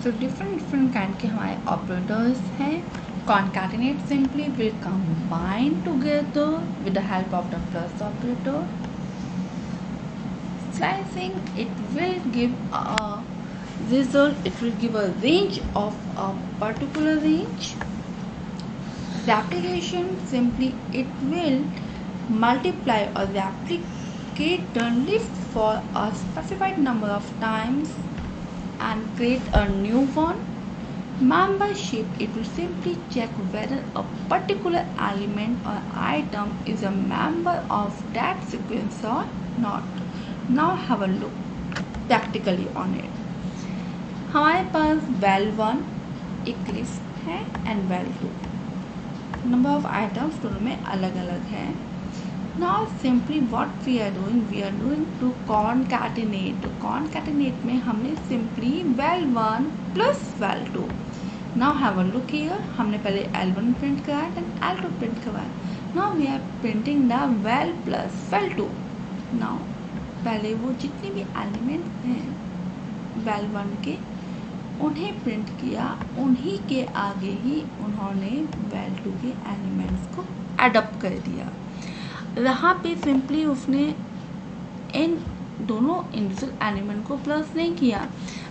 So different kind के हमारे operators हैं. Concatenate simply will combine together with the help of the plus operator. Slicing, it will give a result, it will give a range of a particular range. Replication, simply it will multiply or replicate the list for a specified number of times and create a new one. Membership, it will simply check whether a particular element or item is a member of that sequence or not. Now have a look practically on it. हमारे पास val1 एक list है and val2 number of items दोनों में अलग अलग है. Now simply what we are doing to concatenate. तो concatenate में हमने simply val1 plus val2. Now have a look here. हमने पहले L1 प्रिंट कराया then L2 प्रिंट करवाया. Now we are printing the val plus val2. Now पहले वो जितने भी एलिमेंट्स हैं val1 के उन्हें प्रिंट किया, उन्हीं के आगे ही उन्होंने val2 के एलिमेंट्स को एडप्ट कर दिया. यहाँ पे सिंपली उसने इन दोनों इंडिविजुअल एलिमेंट को प्लस नहीं किया,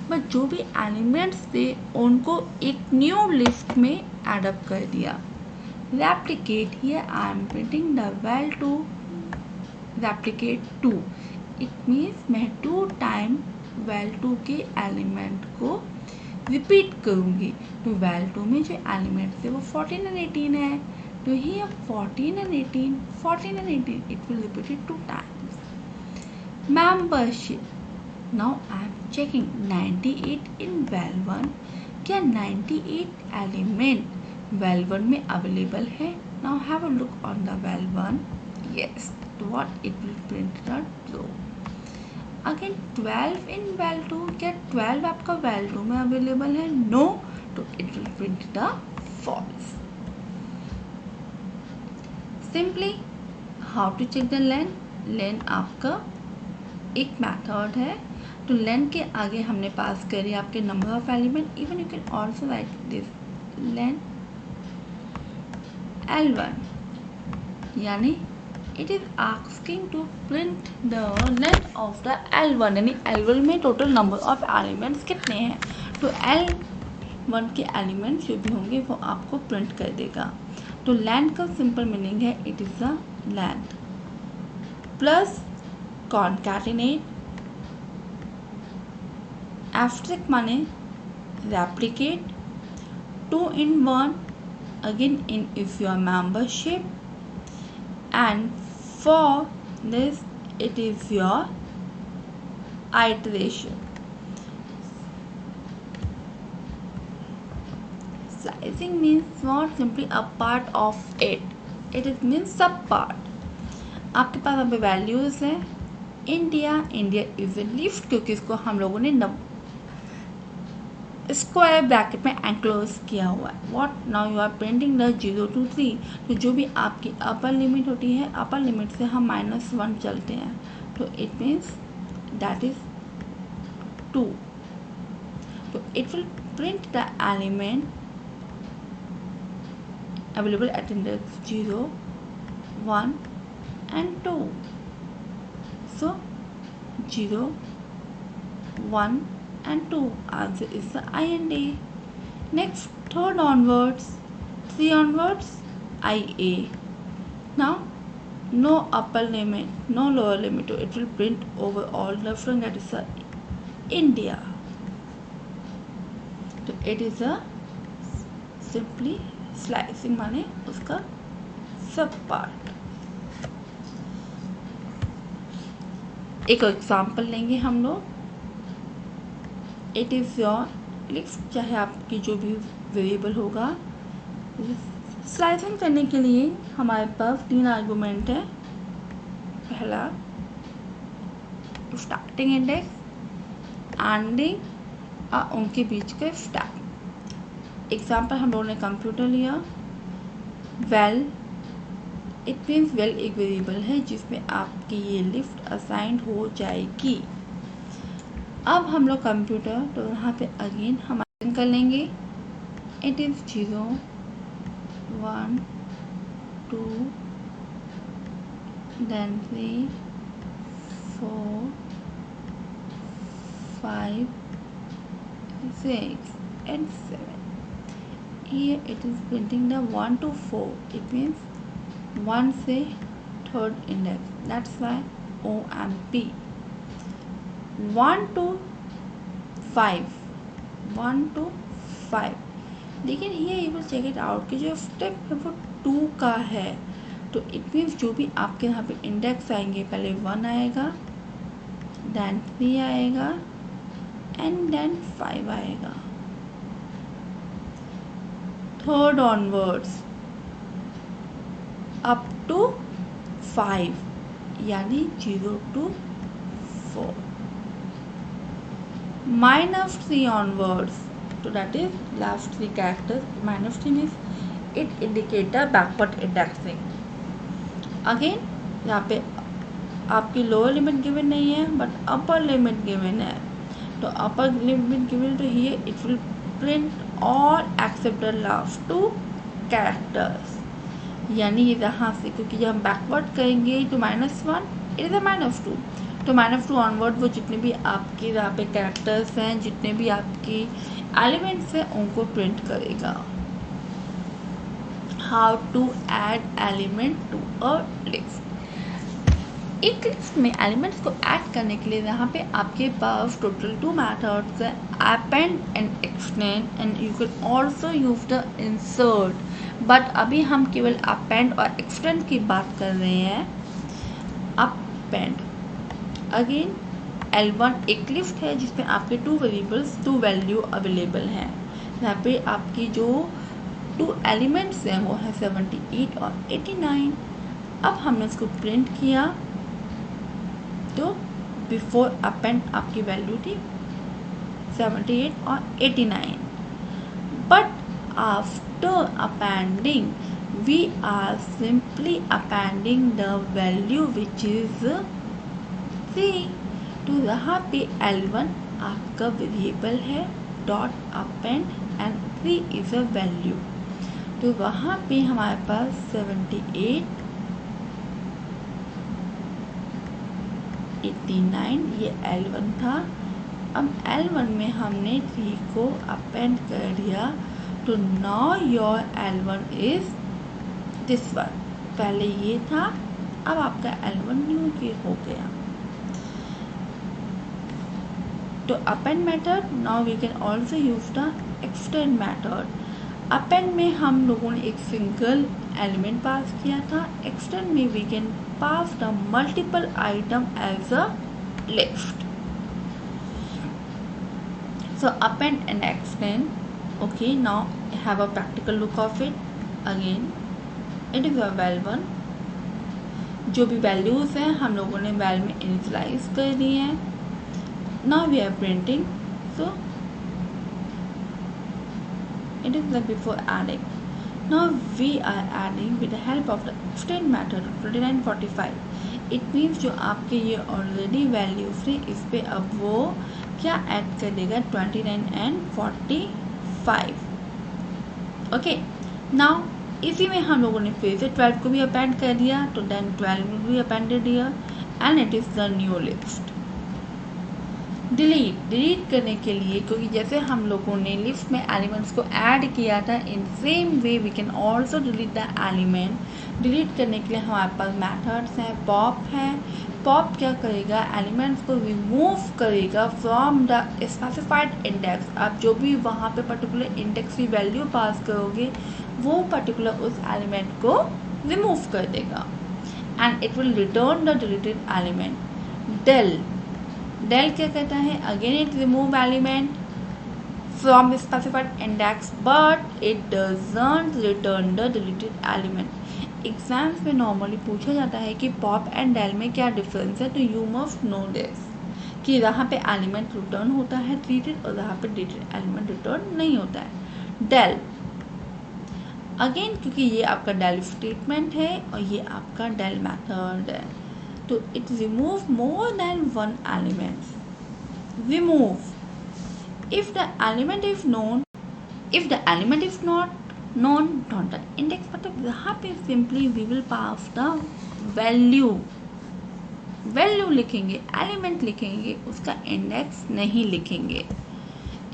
बट जो भी एलिमेंट्स थे उनको एक न्यू लिस्ट में एडअप कर दिया. Replicate, here I am printing the val2 replicate 2. It means मैं 2 टाइम val2 के एलिमेंट को रिपीट करूँगी. तो val2 में जो एलिमेंट्स थे वो 14 and 18 है. तो here 14 and 18 it will repeat it 2 times. Membership, now I am checking 98 in val1. क्या 98 एलिमेंट val1 में अवेलेबल है? Now have a look on the val1. Yes, what it will print the true. Again 12 in val2. क्या 12 आपका val2 में available है? No, तो it will print the false. Simply how to check the len. len आपका एक method है. तो len के आगे हमने पास करी आपके number of element. Even you can also write this len L1, यानी it is asking to print the length of the L1, यानी L1 में टोटल नंबर ऑफ एलिमेंट्स कितने हैं. तो L1 के एलिमेंट्स जो भी होंगे वो आपको प्रिंट कर देगा. तो लेंथ का सिंपल मीनिंग है it is the length plus concatenate. Asterisk माने replicate. 2 in 1 again in if your membership, and for this it is your iteration. Slicing means what? Simply a part of it. It is means sub part. आपके पास अभी values है. India is a list क्योंकि इसको हम लोगों ने square bracket में enclose किया हुआ है. What now you are printing the 0 to 3. तो जो भी आपकी अपर लिमिट होती है, अपर लिमिट से हम -1 चलते हैं. तो इट मीन्स दैट इज 2. तो it will print the element available at index 0, 1 and 2. So 0, 1 and 2. Answer is the IND. Next, 3rd onwards, 3 onwards, IA. Now no upper limit, no lower limit. It will print over all different, that is the India. So it is a simply slicing माने उसका सब part. एक example लेंगे हम लोग. It is your list, चाहे आपकी जो भी वेरिएबल होगा. स्लाइसिंग करने के लिए हमारे पास 3 आर्गूमेंट है. पहला स्टार्टिंग इंडेक्स, एंडिंग और उनके बीच का स्टैक. एग्जाम्पल हम लोगों ने कंप्यूटर लिया. वेल, इट मीन्स वेल एक वेरिएबल है जिसमें आपकी ये लिस्ट असाइंड हो जाएगी. अब हम लोग कंप्यूटर, तो यहाँ पे अगेन हमारे कर लेंगे. It is 0, 1, 2, then 3, 4, 5, 6 and 7. Here it is printing the 1 to 4. It means 1 से third index. That's why O and P. 1 to 5. 1 to 5. लेकिन here you will check it out कि जो step है वो 2 का है. तो it means जो भी आपके यहाँ पे इंडेक्स आएंगे, पहले 1 आएगा, then 3 आएगा and then 5 आएगा. थर्ड onwards up to 5, यानी 0 to 4. -3 onwards, so that is last 3 characters. -3 means it indicate the backward indexing. Again यहाँ पे आपकी लोअर लिमिट गिवन नहीं है बट अपर लिमिट गिवन है. तो अपर लिमिट गिवन, तो here it will print all except the last 2 characters. यानी ये यहाँ से, क्योंकि जब हम बैकवर्ड करेंगे तो -1 इट इज़ a -2. तो -2 ऑनवर्ड वो जितने भी आपके यहाँ पे कैरेक्टर्स हैं, जितने भी आपकी एलिमेंट्स हैं, उनको प्रिंट करेगा. How to add element to a list. एक लिस्ट में एलिमेंट्स को ऐड करने के लिए यहाँ पे आपके पास टोटल 2 मेथड्स है, append and extend, and you can also use the insert. But अभी हम केवल अपेंड और एक्सटेंड की बात कर रहे हैं. अपेंड अगेन L1 एक लिस्ट है जिसमें आपके 2 वेरिएबल्स 2 वैल्यू अवेलेबल हैं. यहाँ पे आपकी जो 2 एलिमेंट्स हैं वो है 78 और 89. अब हमने इसको प्रिंट किया तो बिफोर अपेंड आपकी वैल्यू थी 78 और 89. But after appending we are simply appending the value which is 3. तो यहाँ पे L1 आपका वेरिएबल है, dot append and 3 is a value. तो वहाँ पे हमारे पास 78, 89 ये L1 था. अब L1 में हमने 3 को अपेंड कर दिया. तो now your L1 is this one. पहले ये था, अब आपका L1 न्यू के हो गया. तो append method, now we can also use the extend method. Append में हम लोगों ने एक सिंगल एलिमेंट पास किया था. एक्सटेंड में we can pass the multiple item as a list. So append and extend. Okay, now have a practical look of it. Again it is a वैल1. जो भी वैल्यूज हैं हम लोगों ने वैल में इनिशियलाइज कर दी हैं. Now we are printing. So it is like before adding. Now we are adding with the help of the extend method 2945. It means जो आपके ये ऑलरेडी वैल्यूज थे इस पे अब वो क्या ऐड कर देगा 29 and 45. ओके, नाउ इसी में हम लोगों ने फिर से 12 को भी अपेंड कर दिया. तो then 12 will be appended here and it is the new list. Delete करने के लिए, क्योंकि जैसे हम लोगों ने लिस्ट में एलिमेंट्स को ऐड किया था, in same way we can also delete the element. Delete करने के लिए हमारे पास मेथड्स हैं. पॉप है. पॉप क्या करेगा, एलिमेंट्स को रिमूव करेगा फ्रॉम द स्पेसिफाइड इंडेक्स. आप जो भी वहाँ पे पर्टिकुलर इंडेक्स की वैल्यू पास करोगे वो पर्टिकुलर उस एलिमेंट को रिमूव कर देगा and it will return the deleted element. del क्या कहता है, again it remove element from specified index but it doesn't return the deleted element. Exams में नॉर्मली पूछा जाता है कि पॉप एंड डेल में क्या डिफरेंस है. तो यू मस्ट नो दिस कि यहाँ पे एलिमेंट रिटर्न होता है ट्रीटेड और यहाँ पे डिलीटेड एलिमेंट रिटर्न नहीं होता है. डेल अगेन क्योंकि ये आपका डेल स्टेटमेंट है और ये आपका डेल मेथड है. तो it remove more than one element. Remove If the element is known, if the element is not known, not the index, मतलब यहाँ पे simply we will pass the value. Value लिखेंगे, एलिमेंट लिखेंगे, उसका index नहीं लिखेंगे.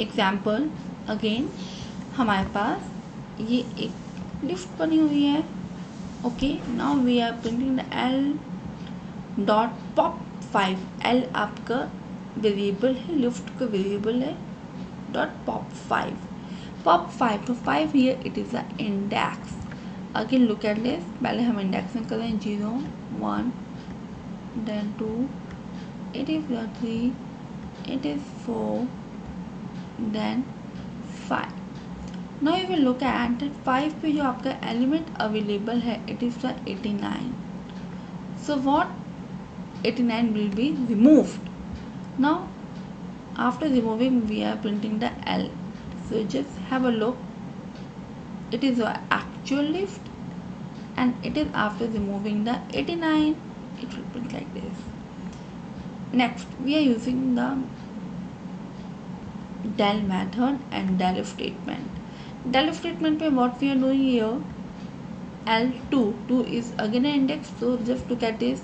एग्जाम्पल अगेन, हमारे पास ये एक लिस्ट बनी हुई है. Okay, now we are printing the L dot pop 5. L आपका वेरिएबल है, लिस्ट का वेरिएबल है, डॉट पॉप 5. पॉप 5, तो 5 here it is the index. Again look at this, पहले हम इंडेक्स में करें 0 1 then 2, it is 3, it is 4, then 5. now you will look at that 5 पे जो आपका एलिमेंट अवेलेबल है, it is the 89. so what 89 will be removed. now after removing we are printing the L. so just have a look, it is the actual list and it is after removing the 89, it will print like this. Next we are using the del method and del statement. Del statement पे what we are doing here, L2, 2 is again an index, so just look at this,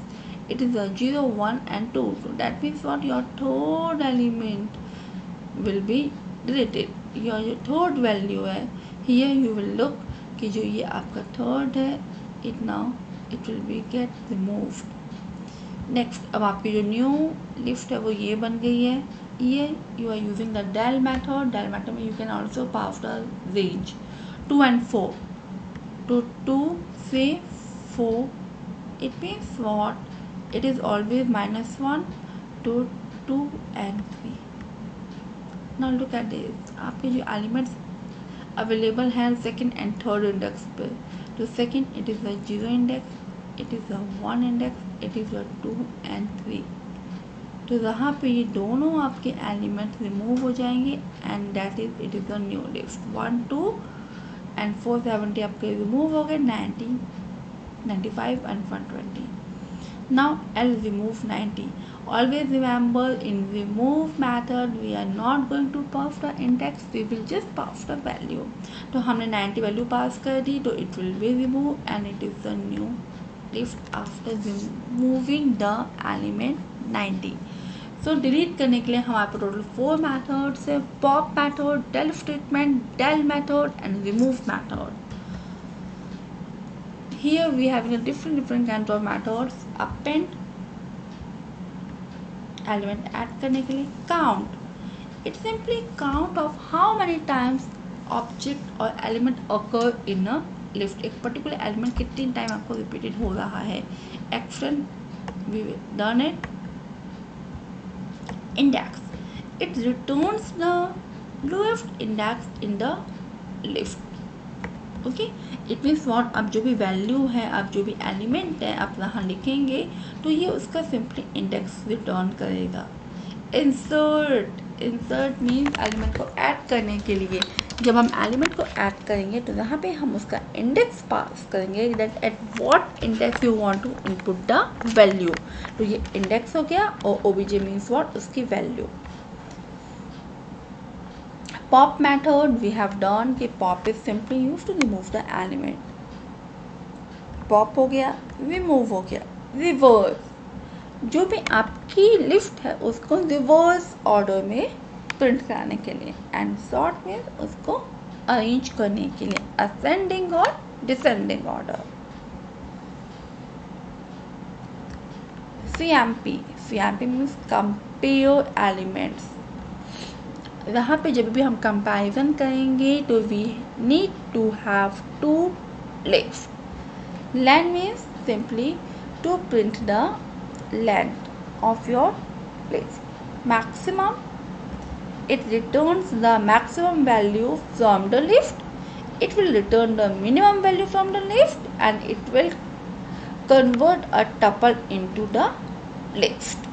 it is a 0 1 and 2. so that means what, your third element will be deleted. your जो third value है, here you will look कि जो ये आपका third है, it now it will be get removed. Next, अब आपकी जो न्यू लिस्ट है वो ये बन गई है. ये you are using the del method. Del method में you can also pass the range 2 and 4. तो 2 से 4, it means what, it is always -1 to 2 and 3. Now look at this, आपके जो एलिमेंट्स अवेलेबल हैं सेकेंड एंड थर्ड इंडेक्स पे. तो second it is the 0 index, it is a 1 index, it is a 2 and 3. तो यहाँ पे ये दोनों आपके एलिमेंट रिमूव हो जाएंगे and that is it is a new list. 1 2 and 470 आपके रिमूव हो गए, 90 95 and 120. now L remove 90. always remember in remove method we are not going to pass the index, we will just pass the value. तो हमने 90 value pass कर दी, तो it will be removed and it is the new list after removing the element 90. so delete करने के लिए हमारे पास total 4 methods है, pop method, del statement, del method and remove method. here we have different kinds of methods. append, element add करने के लिए. Count, it simply count of how many times object और element occur in a list. एक particular element कितनी time आपको repeated हो रहा है. Action, we done it. Index, it returns the lowest index in the list. Okay, it means what, आप जो भी वैल्यू है, आप जो भी एलिमेंट है आप यहाँ लिखेंगे तो ये उसका सिंपली इंडेक्स रिटर्न करेगा. इंसर्ट, इंसर्ट मीन्स एलिमेंट को ऐड करने के लिए. जब हम एलिमेंट को ऐड करेंगे तो यहाँ पे हम उसका इंडेक्स पास करेंगे, that at what index you want to input the value. तो ये इंडेक्स हो गया और ओबीजे मीन्स व्हाट, उसकी value. pop method we have done कि pop is simply used to remove the element. pop हो गया, remove हो गया. reverse, जो भी आपकी लिस्ट है उसको रिवर्स ऑर्डर में प्रिंट कराने के लिए. एंड सॉर्ट में उसको अरेंज करने के लिए, असेंडिंग और descending order. CMP, CMP means compare elements. यहाँ पे जब भी हम कंपैरिजन करेंगे तो we need to have to list. Length means simply to print the length of your list. Maximum, it returns the maximum value from the list, it will return the minimum value from the list and it will convert a tuple into the list.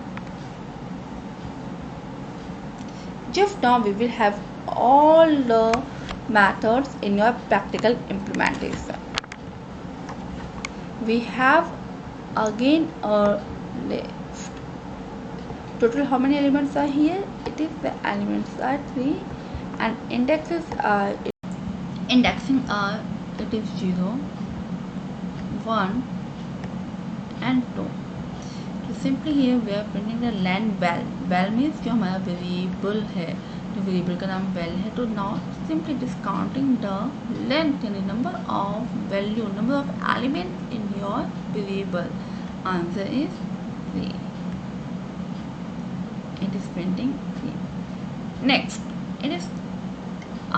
Just now we will have all the methods in your practical implementation. We have again a list. Total how many elements are here? It it is the elements are 3 and indexing are it is 0, 1 and 2. तो simply here we are printing the len val. Val means जो हमारा variable है, जो variable का नाम val है, तो now simply it is counting the length यानी number of value, number of element in your variable. Answer is 3. It is printing 3. Next, it is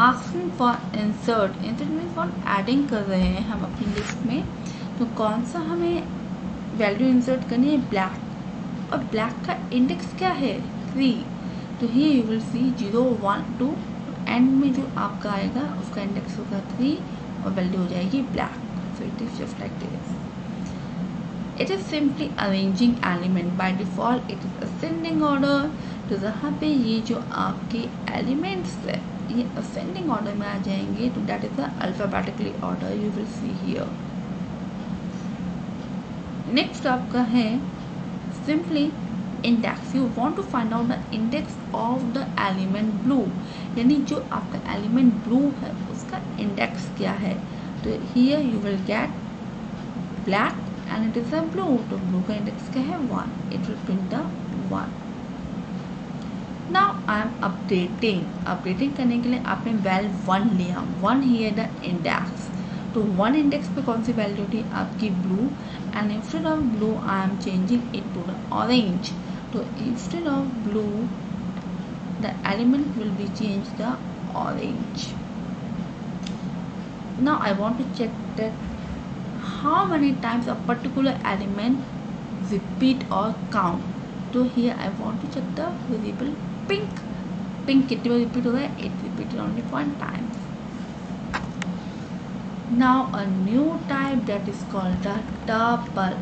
asking for insert. Insert means for adding कर रहे हैं हम अपनी list में, तो कौन सा हमें वैल्यू इंसर्ट करनी है? ब्लैक, और ब्लैक का इंडेक्स क्या है? 3. तो here you will C 0, 1, 2, and में जो आपका आएगा उसका इंडेक्स होगा 3 और वैल्यू हो जाएगी black. So it is just like this. It is simply arranging element. By default it is ascending order. तो यहाँ पे ये जो आपके एलिमेंट्स है ये असेंडिंग ऑर्डर में आ जाएंगे, तो that is the alphabetically order you will see here. Next आपका है simply index. You want to find out the index of the element blue, यानी जो आपका एलिमेंट ब्लू है उसका इंडेक्स क्या है. तो here you will get black and it is a blue. तो ब्लू का इंडेक्स क्या है? 1. It will print the 1. Now I am updating करने के लिए आपने वैल 1 लिया. 1 हियर द इंडेक्स. तो 1 इंडेक्स पे कौन सी वैल्यू थी? आपकी blue. And instead of blue I am changing it to the orange. तो instead of blue the element will be change the orange. Now I want to check that how many times a particular element repeat और count. तो here I want to check the variable pink. Pink कितनी बार repeat हो रहा है? It repeated only 1 time. Now a new type that is called the tuple.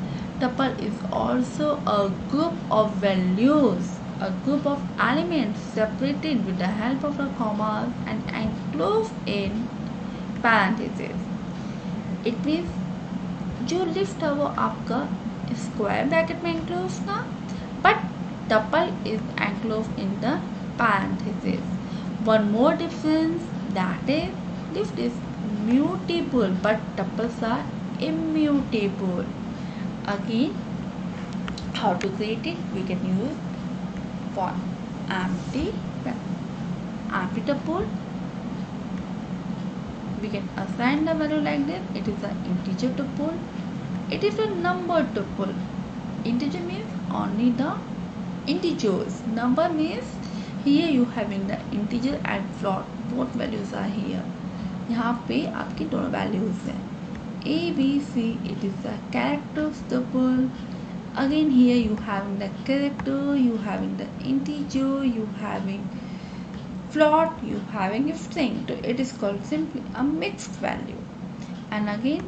Tuple is also a group of values, a group of elements separated with the help of the commas and enclosed in parentheses. It means जो list है वो आपका square bracket में enclosed था, but tuple is enclosed in the parentheses. One more difference, that is lift is mutable but tuples are immutable. Again, how to create it? We can use for empty tuple. We can assign the value like this. It is an integer tuple. It is a number tuple. Integer means only the integers. Number means here you having the integer and float. Both values are here. यहाँ पे आपकी दोनों values हैं. A, B, C. It is the characters tuple. Again here you having the character, you having the integer, you having float, you having a string. So it is called simply a mixed value. And again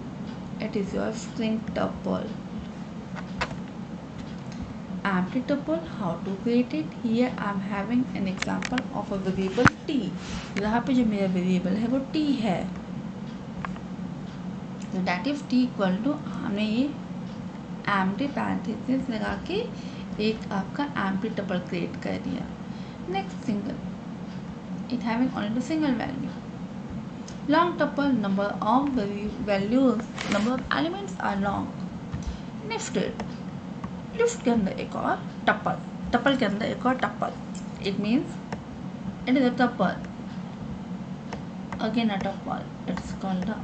it is your string tuple. Empty tuple, how to create it? Here I am having an example of a variable t. यहाँ पे जो मेरा variable है वो t है. तो that is t equal to, हमने ये एम्प्टी पैरेंथेसिस लगा के एक आपका एम्प्टी टपल क्रिएट कर दिया. Next single, it having only the single value. Long tuple, number of values, number of elements are long. Lifted, lift के अंदर एक और टपल, टपल के अंदर एक और tuple. It means it is a tuple, again a tuple. It's called the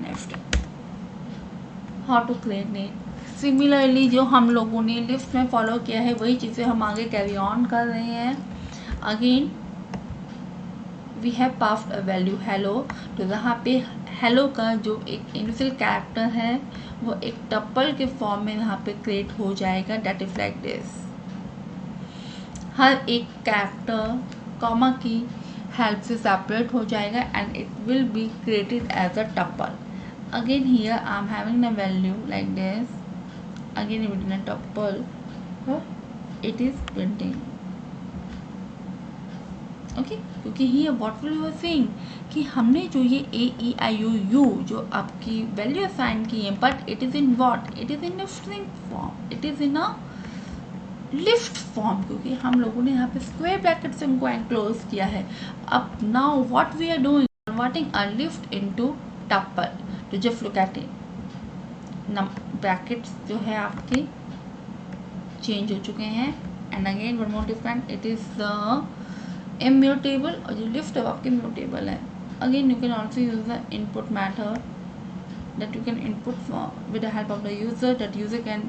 list. How to create it? Similarly जो हम लोगों ने लिस्ट में फॉलो किया है वही चीज़ें हम आगे कैरी ऑन कर रहे हैं. Again we have passed a value hello. तो यहाँ पे हेलो का जो एक इनिशियल कैरेक्टर है वो एक टपल के फॉर्म में यहाँ पे क्रिएट हो जाएगा. That is like this. हर एक कैरेक्टर कॉमा की हेल्प से सेपरेट हो जाएगा and it will be created as a tuple. Again here I am having the value like this. Again within a tuple, it is printing. Okay, क्योंकि here what we were saying कि हमने जो ये a e i o u जो आपकी value assign की है, but it is in what? It is in a string form. It is in a lift form, क्योंकि हम लोगों ने यहाँ पे स्क्वायर ब्रैकेट से उनको एनक्लोज किया है. अब now what we are doing, converting a list into tuple. तो just look at it, brackets जो है आपके चेंज हो चुके हैं. And again one more different, it is immutable, और जो लिफ्ट है आपके म्यूटेबल है. Again you can also use the input method that you can input with the help of the user, that user can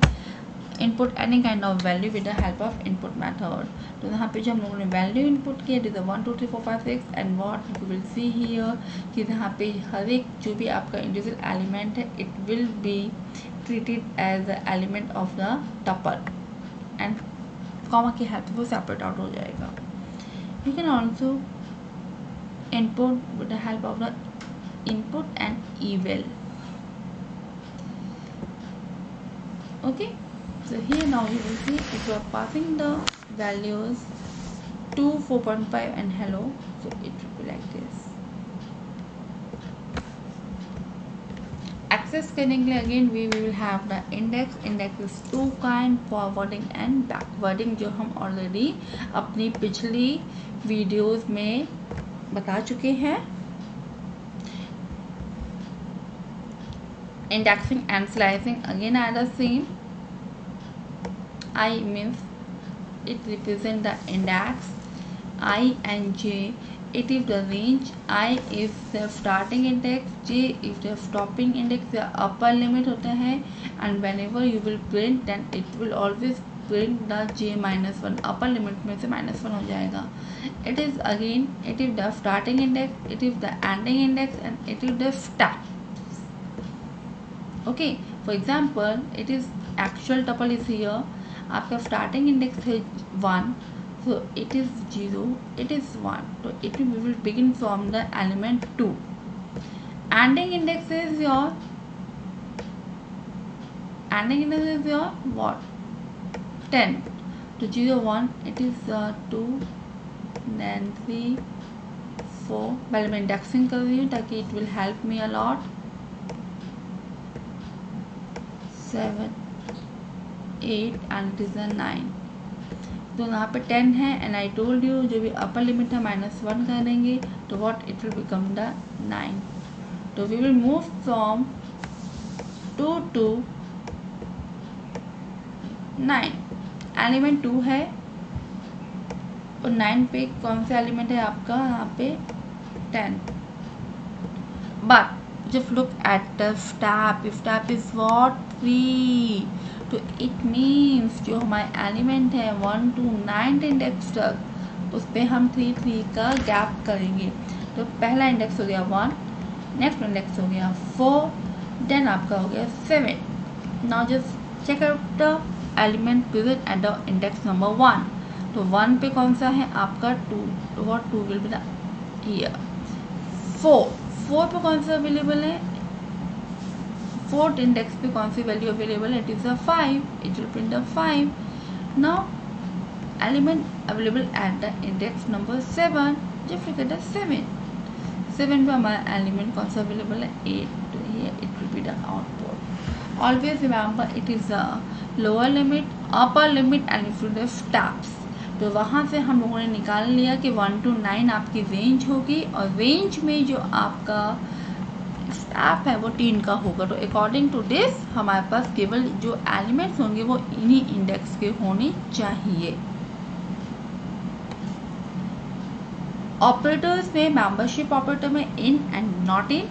input any kind of value with the help of input method. तो यहाँ पे जो हम लोगों ने value input किया, it is 1 2 3 4 5 6, and what you will see here कि यहाँ पे हर एक जो भी आपका इंडिविजुअल एलिमेंट है, it will be treated as the element of the tuple, and comma की हेल्प से वो सेपरेट आउट हो जाएगा. You can also input with the help of the input and eval. Okay, so here now you will see if you are passing the values 2 4.5 and hello, so it will be like this. Access करने के लिए again we will have the index. Index is two kind, forwarding and backwarding, जो हम already अपनी पिछली videos में बता चुके हैं. Indexing and slicing again are the same. I means it represents the index, I and j it is the range. I is the starting index, j is the stopping index, the upper limit होता है. and whenever you will print then it will always print the j minus 1, upper limit में से -1 हो जाएगा. it is again, it is the starting index, it is the ending index, and it is the step. Okay, for example, it is actual tuple is here. आपका starting index है 1, so it is 0, it is 1, so it will begin from the element 2. Ending index is your what, 10. तो 0 1, it is 2, then 3 4. पहले मैं indexing कर रही हूँ ताकि it will help me a lot. 7 8 and it is a 9. तो यहाँ पे 10 है, एंड आई टोल्ड यू जो भी अपर लिमिट है -1 कर देंगे तो what it will become the 9. तो we will move from 2 to 9. Element 2 है और 9 पे कौन सा एलिमेंट है आपका, यहाँ पे 10. But just look at the step. If step is what, 3, तो it means जो हमारे एलिमेंट है 1 to 9 इंडेक्स तक, उस पर हम 3 3 का गैप करेंगे. तो पहला इंडेक्स हो गया 1, नेक्स्ट इंडेक्स हो गया 4, देन आपका हो गया 7. Now just check out the element present at the index number 1. तो 1 पे कौन सा है आपका 2, तो व्हाट 2 विल बी हियर. 4 पे कौन सा अवेलेबल है, 4th इंडेक्स पे कौन सी वैल्यू अवेलेबल है, it is a 5, it will print a 5. Now element available at the index number 7, just look at the 7 पे हमारा एलिमेंट कौन सा अवेलेबल है, 8. तो here it will be the output. Always remember it is a lower limit, upper limit and it will the steps. तो वहाँ से हम लोगों ने निकाल लिया कि 1 to 9 आपकी रेंज होगी, और रेंज में जो आपका स्टेप है वो 3 का होगा. तो अकॉर्डिंग टू दिस हमारे पास केवल जो एलिमेंट्स होंगे वो इन्हीं इंडेक्स के होने चाहिए. ऑपरेटर्स में मेंबरशिप ऑपरेटर में in and not in,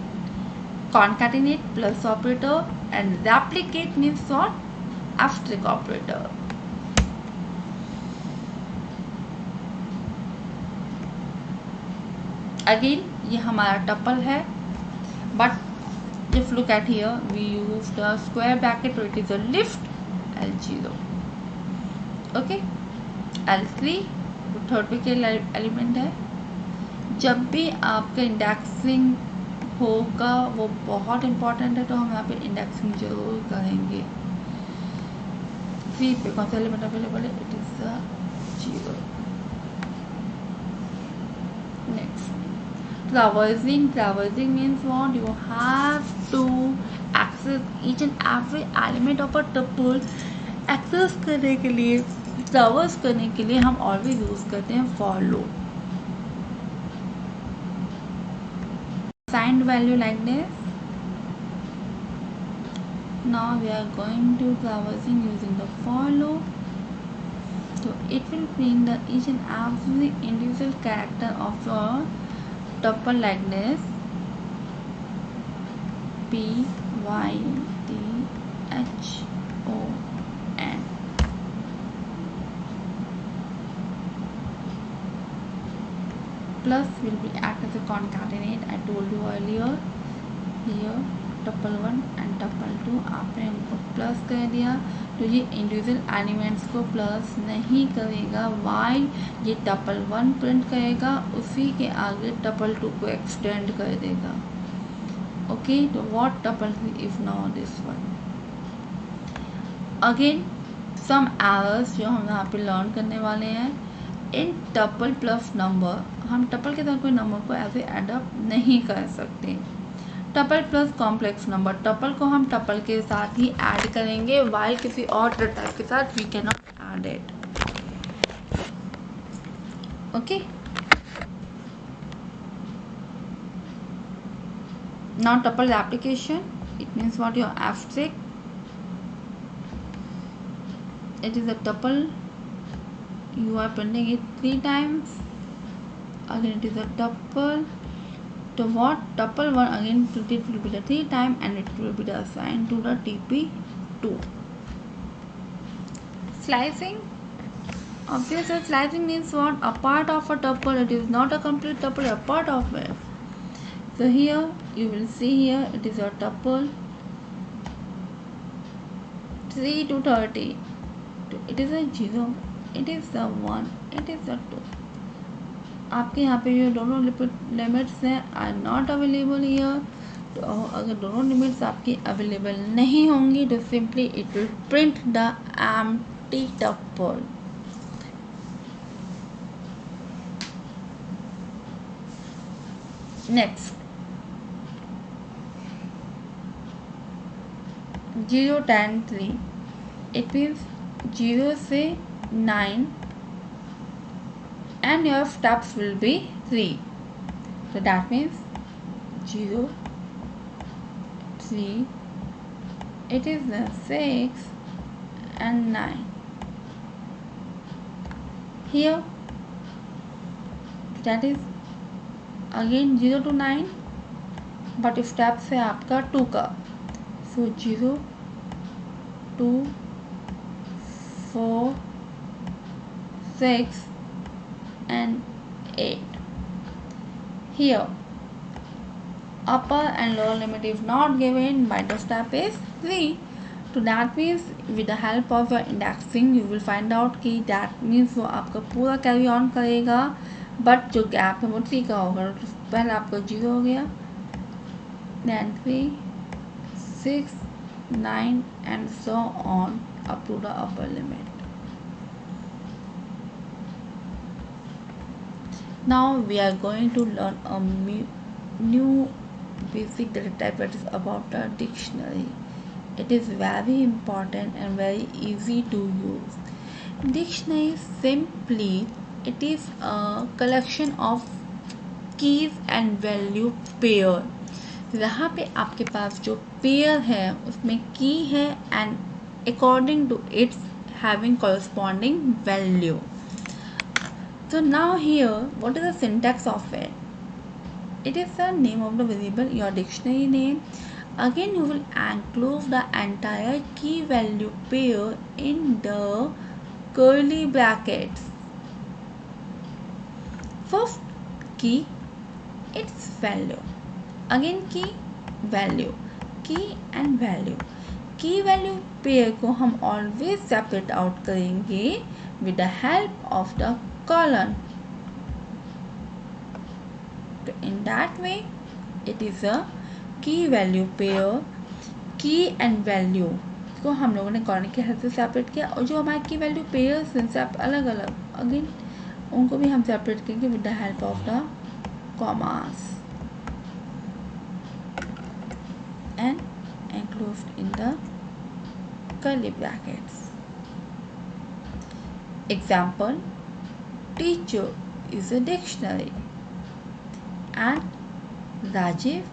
concatenate plus operator, and replicate means what, asterisk operator. Again ये हमारा टपल है, but just look at here we use the square bracket, it is a list L0. Okay, L3 third पे के element है. जब भी आपका indexing होगा वो बहुत इंपॉर्टेंट है, तो हम यहाँ पे इंडेक्सिंग जरूर करेंगे. 3 पे कौन सा एलिमेंट अवेलेबल है, it is 0. Next traversing means what, you have to access each and every element of a tuple. Access करने के लिए रिवर्स करने के लिए हम ऑलवेज यूज करते हैं for loop. Assigned value like this. Now we are going to traversing using the for loop. So it will print the each and every individual character of your tuple like this. P Y T H O N. Plus will be act as a concatenate. I told you earlier. Here tuple 1 and tuple 2 आपने इनको plus कर दिया, तो ये individual elements को plus नहीं करेगा, while ये टपल 1 प्रिंट करेगा, उसी के आगे टपल 2 को एक्सटेंड कर देगा. ओके, तो what tuple is now this one. Again some errors जो हम यहाँ पे लर्न करने वाले हैं. इन टपल प्लस नंबर, हम टपल के साथ कोई नंबर को ऐसे एडअप नहीं कर सकते. Tuple plus complex number, tuple को हम टपल के साथ ही ऐड करेंगे, वाइल किसी और टाइप के साथ we can not add it. Okay, now tuple application. It means what your abstract. It is a tuple. You are printing it 3 times. Again it is a tuple. So what tuple 1 again printed will be the 3 time and it will be assigned to the TP2. Slicing. Obviously slicing means what? A part of a tuple. It is not a complete tuple, a part of it. So here you will see here it is a tuple 3 to 30. It is a 0, it is a 1, it is a 2. आपके यहाँ पे ये दोनों limits हैं are not available here. तो अगर दोनों limits आपकी अवेलेबल नहीं होंगी तो simply it will print the empty tuple. Next 0 10 3. It means 0 से 9 and your steps will be 3. So that means 0 3, it is the 6 and 9 here. That is again 0 to 9 but steps है आपका 2 का. So 0 2 4 6 and 8. Here upper and lower limit is not given, but the step is 3. So that means with the help of your indexing you will find out कि that means वो आपका पूरा carry on करेगा, but जो gap है वो 3 का होगा. तो पहले आपका 0 हो गया, then 3 6 9 and so on up to the upper limit. Now we are going to learn a new basic data type that is about the dictionary. It is very important and very easy to use. Dictionary simply it is a collection of keys and value pair. यहाँ पे आपके पास जो pair है उसमें की है and according to its having corresponding value. So now here what is the syntax of it? It is the name of the variable, your dictionary name. Again you will enclose the entire key value pair in the curly brackets. First key, its value, again key value, key and value. Key value pair को हम always separate out करेंगे with the help of the colon. तो in that way it is a key value pair. Key and value को हम लोगों ने colon के help से सेपरेट किया, और जो हमारे की वैल्यू पेयर्स हैं अलग अलग, अगेन उनको भी हम सेपरेट करेंगे with the help of the commas and enclosed in the curly brackets. Example: teacher is a dictionary and Rajiv